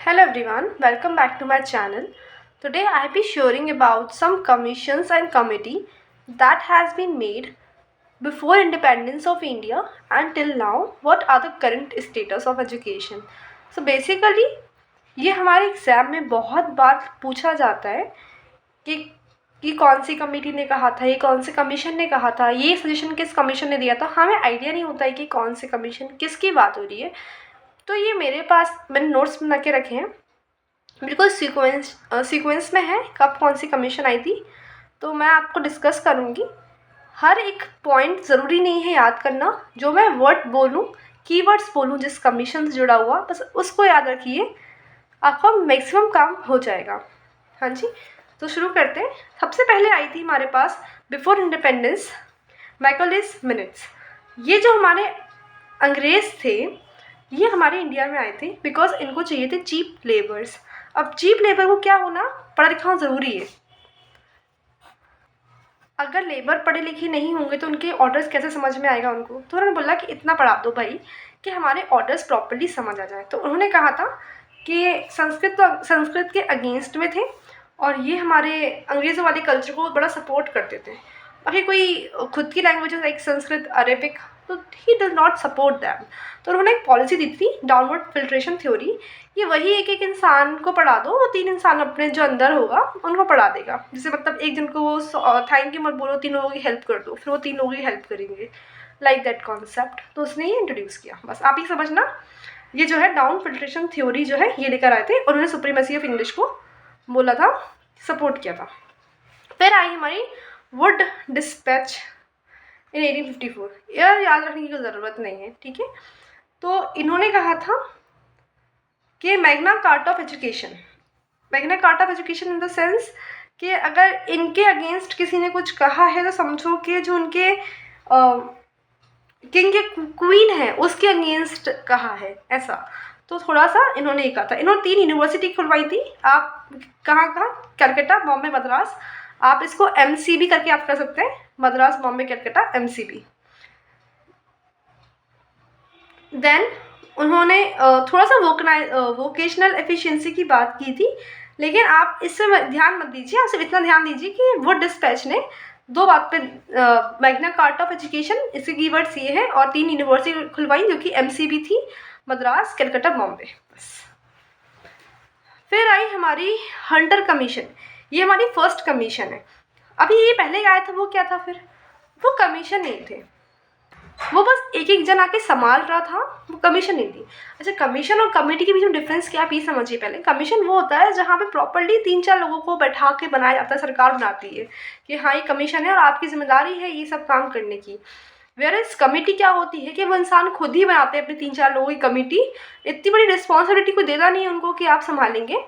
Hello everyone, welcome back to my channel. Today I will be sharing about some commissions and committee that has been made before independence of India and till now. What are the current status of education? So basically ये हमारे exam में बहुत बार पूछा जाता है कि कौन सी committee ने कहा था, ये कौन से कमीशन ने कहा था, ये सजेशन किस कमीशन ने दिया था। हमें आइडिया नहीं होता है कि कौन से कमीशन किसकी बात हो रही है। तो ये मेरे पास मैंने नोट्स बना के रखे हैं, बिल्कुल सीक्वेंस में है कब कौन सी कमीशन आई थी। तो मैं आपको डिस्कस करूँगी। हर एक पॉइंट ज़रूरी नहीं है याद करना, जो मैं वर्ड बोलूँ, कीवर्ड्स बोलूँ जिस कमीशन से जुड़ा हुआ, बस उसको याद रखिए, आपका मैक्सिमम काम हो जाएगा। हाँ जी, तो शुरू करते हैं। सबसे पहले आई थी हमारे पास बिफोर इंडिपेंडेंस मैकॉलेस मिनट्स। ये जो हमारे अंग्रेज़ थे ये हमारे इंडिया में आए थे बिकॉज इनको चाहिए थे चीप लेबर्स। अब चीप लेबर को क्या होना, पढ़ा लिखा होना ज़रूरी है। अगर लेबर पढ़े लिखे नहीं होंगे तो उनके ऑर्डर्स कैसे समझ में आएगा उनको। तो उन्होंने बोला कि इतना पढ़ा दो भाई कि हमारे ऑर्डर्स प्रॉपर्ली समझ आ जाए। तो उन्होंने कहा था कि संस्कृत के अगेंस्ट में थे और ये हमारे अंग्रेज़ों वाले कल्चर को बड़ा सपोर्ट करते थे। बाकी कोई खुद की लैंग्वेज लाइक संस्कृत, अरेबिक, तो he does not support them. तो उन्होंने एक पॉलिसी दी थी डाउनवर्ड फिल्ट्रेशन थ्योरी। ये वही एक एक इंसान को पढ़ा दो, वो 3 इंसान अपने जो अंदर होगा उनको पढ़ा देगा। जैसे मतलब एक जन को वो थैंक यू मत बोलो, 3 लोगों की हेल्प कर दो, फिर वो 3 लोगों की हेल्प करेंगे, लाइक दैट कॉन्सेप्ट। तो उसने ये इंट्रोड्यूस किया। बस आप ही समझना, ये जो है डाउन फिल्ट्रेशन थ्योरी जो है ये लेकर आए थे और उन्होंने सुप्रीमेसी ऑफ इंग्लिश को बोला था, सपोर्ट किया था। फिर आई हमारी वुड डिस्पैच इन 1854। याद रखने की ज़रूरत नहीं है, ठीक है। तो इन्होंने कहा था कि Magna carta of education, Magna carta of education in the sense कि अगर इनके अगेंस्ट किसी ने कुछ कहा है तो समझो कि जो उनके किंग के क्वीन है उसके अगेंस्ट कहा है, ऐसा। तो थोड़ा सा इन्होंने कहा था। इन्होंने 3 यूनिवर्सिटी खुलवाई थी। आप कहाँ, कलकत्ता, बॉम्बे, मद्रास। आप इसको MCB करके आप कर सकते हैं, मद्रास, बॉम्बे, कलकत्ता, MCB। देन उन्होंने थोड़ा सा वोकेशनल एफिशिएंसी की बात की थी, लेकिन आप इससे ध्यान मत दीजिए। आप सिर्फ इतना ध्यान दीजिए कि वुड डिस्पैच ने 2 बात पे मैग्ना कार्टा ऑफ एजुकेशन, इसके कीवर्ड्स ये हैं, और 3 यूनिवर्सिटी खुलवाई जो कि MCB थी, मद्रास, कलकत्ता, बॉम्बे। बस। फिर आई हमारी हंटर कमीशन। ये हमारी फर्स्ट कमीशन है। अभी ये पहले आया था, वो क्या था फिर, वो कमीशन नहीं थे, वो बस एक एक जन आके संभाल रहा था, वो कमीशन नहीं थी। अच्छा, कमीशन और कमेटी के बीच में डिफरेंस क्या, आप ये समझिए पहले। कमीशन वो होता है जहाँ पे प्रॉपर्ली 3-4 लोगों को बैठा के बनाया जाता है, सरकार बनाती है कि हाँ ये कमीशन है और आपकी जिम्मेदारी है ये सब काम करने की। वेयरएज कमेटी क्या होती है कि वो इंसान खुद ही बनाते हैं अपनी 3-4 लोगों की कमेटी। इतनी बड़ी रिस्पॉन्सिबिलिटी कोई देता नहीं है उनको कि आप संभालेंगे,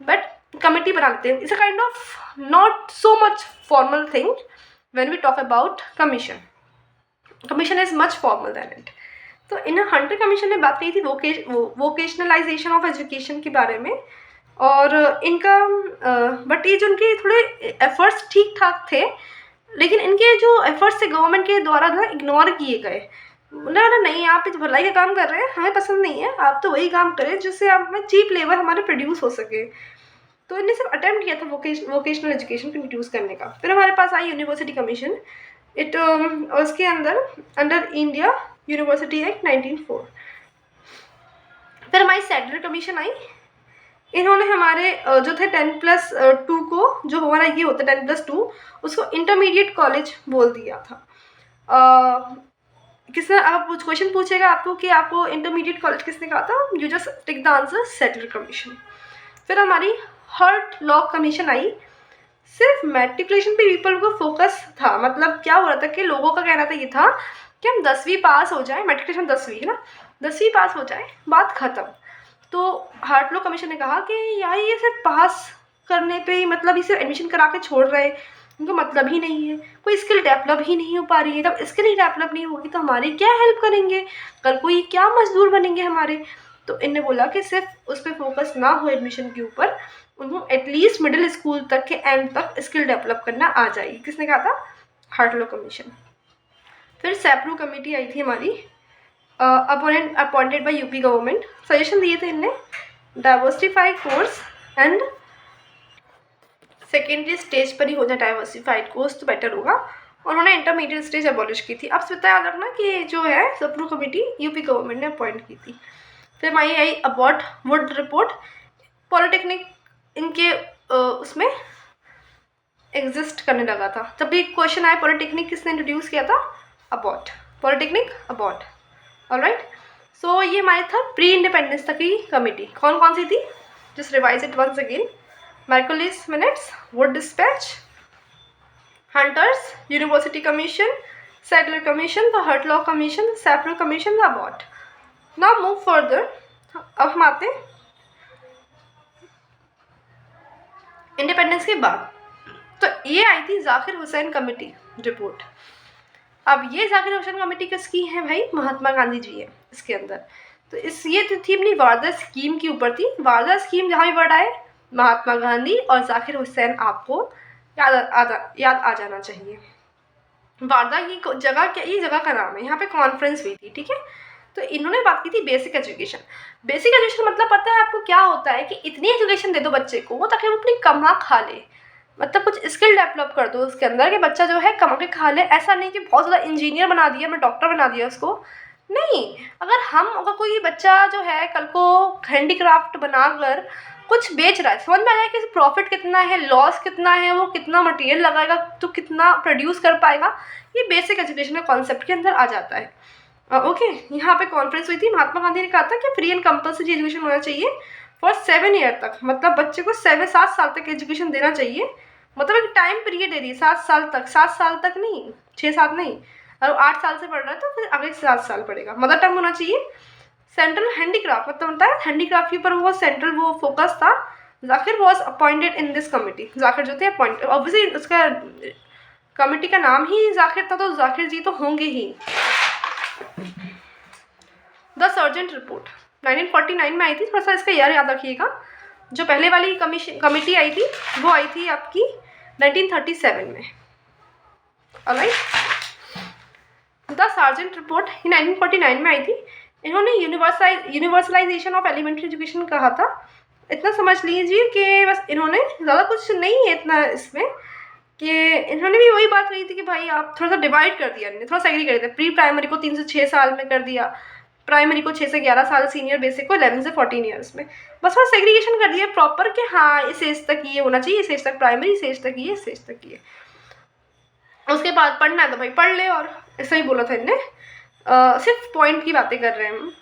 बट कमेटी बनाते हैं। It's a kind of not so much formal thing when we talk about commission. Commission is much formal than it. तो इन हंटर कमीशन ने बात की थी वोकेशनलाइजेशन ऑफ एजुकेशन के बारे में, और इनका बट ये जो उनके थोड़े एफर्ट्स ठीक ठाक थे, लेकिन इनके जो एफर्ट्स थे गवर्नमेंट के द्वारा ना इग्नोर किए गए। बोला नहीं, आप इस भलाई का काम कर रहे हैं, हमें पसंद नहीं है, आप तो वही काम करें जिससे आप में चीप लेबर हमारे प्रोड्यूस हो सके। तो इन्हें सिर्फ अटेम्प्ट किया था वोकेशनल एजुकेशन को इंट्रोड्यूस करने का। फिर हमारे पास आई यूनिवर्सिटी कमीशन। उसके अंडर इंडिया यूनिवर्सिटी एक्ट 1904। फिर हमारी सैडलर कमीशन आई। इन्होंने हमारे जो थे 10+2 को, जो हमारा ये होता है 10+2, उसको इंटरमीडिएट कॉलेज बोल दिया था। किसने, आप कुछ क्वेश्चन पूछेगा आपको कि आपको इंटरमीडिएट कॉलेज किसने कहा था, you just take the answer Sadler commission. फिर हमारी हर्ट लॉ कमीशन आई। सिर्फ मैट्रिकुलेशन पे पीपल को फोकस था। मतलब क्या हो रहा था कि लोगों का कहना था ये था कि हम 10वीं पास हो जाए, मैट्रिकुलेशन 10वीं है ना, 10वीं पास हो जाए, बात ख़त्म। तो हार्ट लॉ कमीशन ने कहा कि यार ये सिर्फ पास करने पे ही, मतलब इसे एडमिशन करा के छोड़ रहे हैं, उनको मतलब ही नहीं है, कोई स्किल डेवलप ही नहीं हो पा रही है। तब स्किल ही डेवलप नहीं होगी तो हमारी क्या हेल्प करेंगे, कल कोई क्या मजदूर बनेंगे हमारे। तो इनने बोला कि सिर्फ उस पर फोकस ना हो एडमिशन के ऊपर, उनको एटलीस्ट मिडिल स्कूल तक के एंड तक स्किल डेवलप करना आ जाएगी। किसने कहा था, हार्ट लॉ कमीशन। फिर सैप्रू कमेटी आई थी हमारी, appointed by UP government. Suggestion दिए थे इनने diversified course and secondary stage पर ही हो जाए डाइवर्सिफाइड कोर्स तो बेटर होगा। उन्होंने इंटरमीडिएट स्टेज अबॉलिश की थी। अब स्मिता याद रखना कि जो है अप्रूव कमेटी यूपी गवर्नमेंट ने अपॉइंट की थी। फिर माई आई अबाउट वुड रिपोर्ट, पॉलिटेक्निक इनके उसमें एग्जिस्ट करने लगा था। जब भी क्वेश्चन आया पॉलिटेक्निक किसने इंट्रोड्यूस किया था, अबॉट, पॉलिटेक्निक अबॉट। ऑलराइट, सो ये हमारे था प्री इंडिपेंडेंस तक की कमेटी। कौन कौन सी थी, just revise it once again. Macaulay's minutes, Wood despatch, Hunter's, university commission, Sadler commission, the Hartog commission, Sadler commission, the Abbott. Now move further. अब हम आते हैं इंडिपेंडेंस के बाद। तो ये आई थी जाकिर हुसैन कमेटी रिपोर्ट। अब ये जाकिर हुसैन कमेटी किसकी है भाई, महात्मा गांधी जी है इसके अंदर। तो ये थी अपनी वारदा स्कीम के ऊपर थी। वारदा स्कीम जहाँ भी वर्ड आए महात्मा गांधी और जाकिर हुसैन आपको याद आ जाना चाहिए। वारदा की जगह क्या, ये जगह का नाम है, यहाँ पे कॉन्फ्रेंस हुई थी, ठीक है। तो इन्होंने बात की थी बेसिक एजुकेशन। बेसिक एजुकेशन मतलब पता है आपको क्या होता है कि इतनी एजुकेशन दे दो बच्चे को ताकि वो अपनी कमा खा ले, मतलब कुछ स्किल डेवलप कर दो उसके अंदर कि बच्चा जो है कमा के खा ले। ऐसा नहीं कि बहुत ज़्यादा इंजीनियर बना दिया, मैं डॉक्टर बना दिया उसको, नहीं। अगर कोई बच्चा जो है कल को हैंडीक्राफ्ट बनाकर कुछ बेच रहा है, समझ में आया कि प्रॉफिट कितना है, लॉस कितना है, वो कितना मटेरियल लगाएगा तो कितना प्रोड्यूस कर पाएगा, ये बेसिक एजुकेशन के कॉन्सेप्ट के अंदर आ जाता है। ओके, यहाँ पे कॉन्फ्रेंस हुई थी। महात्मा गांधी ने कहा था कि फ्री एंड कंपल्सरी एजुकेशन होना चाहिए फॉर 7 ईयर तक, मतलब बच्चे को 7 साल तक एजुकेशन देना चाहिए। मतलब एक टाइम पीरियड दे रही है 7 साल तक, 7 साल तक नहीं, 6-7 नहीं। और 8 साल से पढ़ रहा है तो फिर अगले 7 साल पढ़ेगा। मदर टंग होना चाहिए। सेंट्रल हैंडीक्राफ्ट, मतलब होता है हैंडीक्राफ्ट के ऊपर वो सेंट्रल वो फोकस था। Zakir was appointed in this committee, Zakir जो थे अपॉइंटेड, ऑब्वियसली उसका कमिटी का नाम ही जाकिर था तो जाकिर जी तो होंगे ही। द सर्जेंट रिपोर्ट 1949 में आई थी। थोड़ा सा इसका ईयर याद रखिएगा। जो पहले वाली कमेटी आई थी वो आई थी आपकी 1937 में। ऑलराइट, द सर्जेंट रिपोर्ट 1949 में आई थी। इन्होंने यूनिवर्सलाइजेशन ऑफ एलिमेंट्री एजुकेशन कहा था। इतना समझ लीजिए कि बस इन्होंने ज़्यादा कुछ नहीं है इतना इसमें, कि इन्होंने भी वही बात कही थी कि भाई आप थोड़ा सा डिवाइड कर दिया, थोड़ा सा एग्री कर दिया। प्री प्राइमरी को 3 से 6 साल में कर दिया, प्राइमरी को 6 से 11 साल, सीनियर बेसिक को 11 से 14 ईयर्स में। बस वहाँ सेग्रीगेशन कर दिया प्रॉपर कि हाँ इस एज तक ये होना चाहिए, इस एज तक प्राइमरी, इस एज तक ये, इस एज तक ये। उसके बाद पढ़ना है तो भाई पढ़ ले, और ऐसा ही बोला था इनने। सिर्फ पॉइंट की बातें कर रहे हैं हम।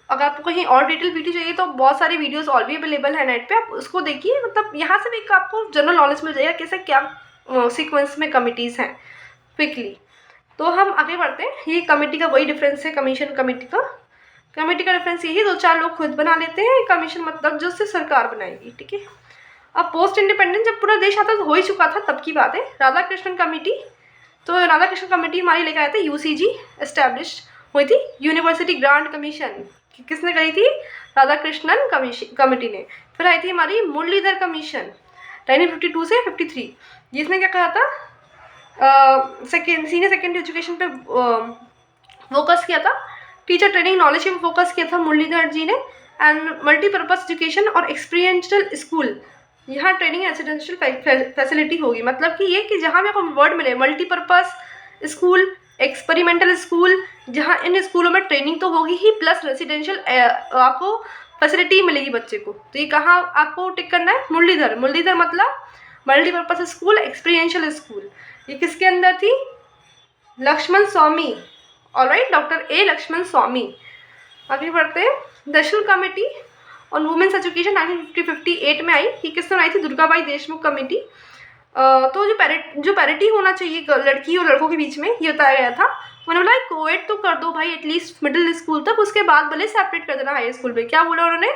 अगर आपको कहीं और डिटेल वीडियो चाहिए तो बहुत सारी वीडियोस और भी अवेलेबल है नेट पे, आप उसको देखिए। मतलब यहाँ से भी आपको जनरल नॉलेज मिल जाएगा कैसे क्या सीक्वेंस में कमिटीज़ हैं क्विकली। तो हम आगे बढ़ते हैं। ये कमेटी का वही डिफरेंस है कमीशन कमेटी का। कमेटी का डिफरेंस यही, 2-4 लोग खुद बना लेते हैं, कमीशन मतलब जो उससे सरकार बनाएगी, ठीक है। अब पोस्ट इंडिपेंडेंस जब पूरा देश आता हो ही चुका था तब की बात है। राधा कृष्णन कमेटी, तो राधा कृष्ण कमेटी हमारी लेकर आए थे, यूसीजी एस्टैब्लिश हुई थी। यूनिवर्सिटी ग्रांट कमीशन किसने करी थी, राधा कृष्णन कमेटी ने। फिर आई थी हमारी मुरलीधर कमीशन 1952 से 53, जिसने क्या कहा था, सीनियर सेकेंडरी एजुकेशन पे फोकस किया था, टीचर ट्रेनिंग नॉलेज पे फोकस किया था मुरलीधर जी ने। एंड मल्टीपर्पज़ एजुकेशन और एक्सपीरियंशियल स्कूल, यहाँ ट्रेनिंग रेसिडेंशियल फैसिलिटी होगी। मतलब कि ये कि जहाँ भी आपको वर्ड मिले मल्टीपर्पज़ स्कूल, एक्सपेरिमेंटल स्कूल, जहाँ इन स्कूलों में ट्रेनिंग तो होगी ही प्लस रेसिडेंशियल आपको फैसिलिटी मिलेगी बच्चे को। तो ये कहाँ आपको टिक करना है, मुरलीधर। मुरलीधर मतलब मल्टीपर्पज़ स्कूल, एक्सपीरियंशियल स्कूल। ये किसके अंदर थी, Lakshman Swami. Alright, doctor A Lakshman Swami. आगे बढ़ते हैं। National committee on women's education 1958 में आई। ये किसने बनाई थी, दुर्गाबाई देशमुख कमेटी। तो जो पैरिटी होना चाहिए लड़की और लड़कों के बीच में, ये बताया गया था। उन्होंने बोला कोएड तो कर दो भाई एटलीस्ट मिडिल स्कूल तक, उसके बाद भले सेपरेट कर देना हाई स्कूल में। क्या बोला उन्होंने,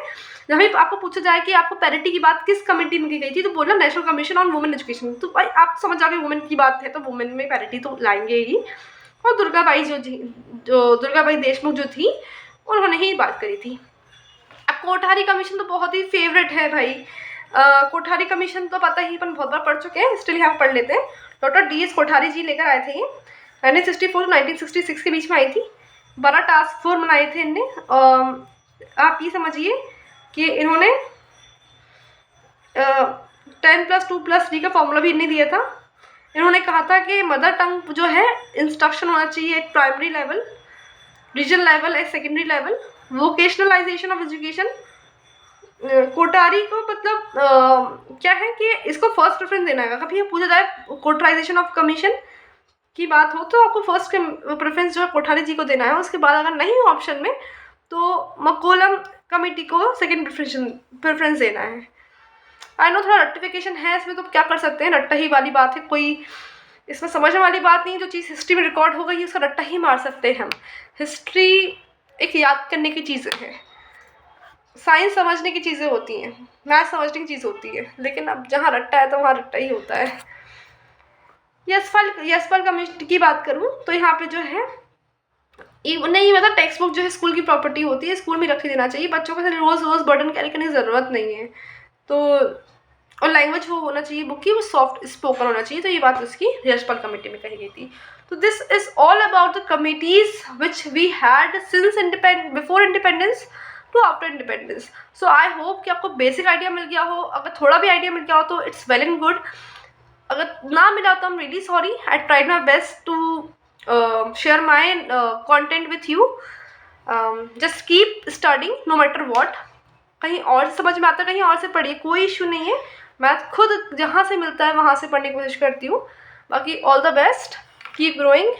जब भी आपको पूछा जाए कि आपको पैरिटी की बात किस कमेटी में की गई थी, तो बोला national commission on women education. तो भाई आप समझ जाओगे वुमेन की बात है तो वुमेन में पैरिटी तो लाएंगे ही। और दुर्गाबाई दुर्गाबाई देशमुख जो थी उन्होंने ही बात करी थी। अब कोठारी कमीशन तो बहुत ही फेवरेट है भाई। कोठारी कमीशन तो पता ही, अपन बहुत बार पढ़ चुके हैं, स्टिल यहाँ पढ़ लेते हैं। डॉक्टर DS कोठारी जी लेकर आए थे ये 1964 1966 के बीच में आई थी। 12 टास्क फोर्स बनाए थे इनने। आप ये समझिए कि इन्होंने 10+2+3 का फॉर्मूला भी नहीं दिया था। इन्होंने कहा था कि मदर टंग जो है इंस्ट्रक्शन होना चाहिए एक प्राइमरी लेवल, रीजनल लेवल, एक secondary level. Vocationalisation of education, Kotari को मतलब क्या है कि इसको फर्स्ट प्रेफरेंस देना है। कभी ये पूछा जाए कोटराइजेशन ऑफ कमीशन की बात हो तो आपको फर्स्ट प्रेफरेंस जो है कोठारी जी को देना है। उसके बाद अगर नहीं ऑप्शन में तो मकोलम कमेटी को सेकेंड प्रेफरेंस देना है। आई नो थोड़ा रट्टिफिकेशन है इसमें, तो क्या कर सकते हैं, रट्टा ही वाली बात है, कोई इसमें समझने वाली बात नहीं। जो चीज़ हिस्ट्री में रिकॉर्ड हो गई है उसका रट्टा ही मार सकते हैं हम। हिस्ट्री एक याद करने की चीज़ें हैं, साइंस समझने की चीज़ें होती हैं, मैथ समझने की चीज़ होती है, लेकिन अब जहाँ रट्टा है तो वहाँ रट्टा ही होता है। यशपाल कमेटी की बात करूँ तो यहाँ पे जो है नहीं, मतलब टेक्स्ट बुक जो है स्कूल की प्रॉपर्टी होती है, स्कूल में रख देना चाहिए। बच्चों को रोज़ बर्डन कैरी करने की ज़रूरत नहीं है। तो और लैंग्वेज वो होना चाहिए बुक की, वो सॉफ्ट स्पोकन होना चाहिए। तो ये बात उसकी यशपाल कमेटी में कही गई थी। तो this is all about the committees which we had since before independence to after independence. So I hope कि आपको बेसिक आइडिया मिल गया हो। अगर थोड़ा भी आइडिया मिल गया हो तो इट्स वेल एंड गुड। अगर ना मिला तो I am really sorry. I tried my best to share my content with you. Just keep studying no matter what. कहीं और समझ में आता है कहीं और से पढ़िए, कोई इशू नहीं है। मैं खुद जहाँ से मिलता है वहाँ से पढ़ने की कोशिश करती हूँ। बाकी all the best, keep growing,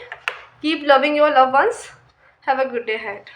keep loving your love ones, have a good day ahead.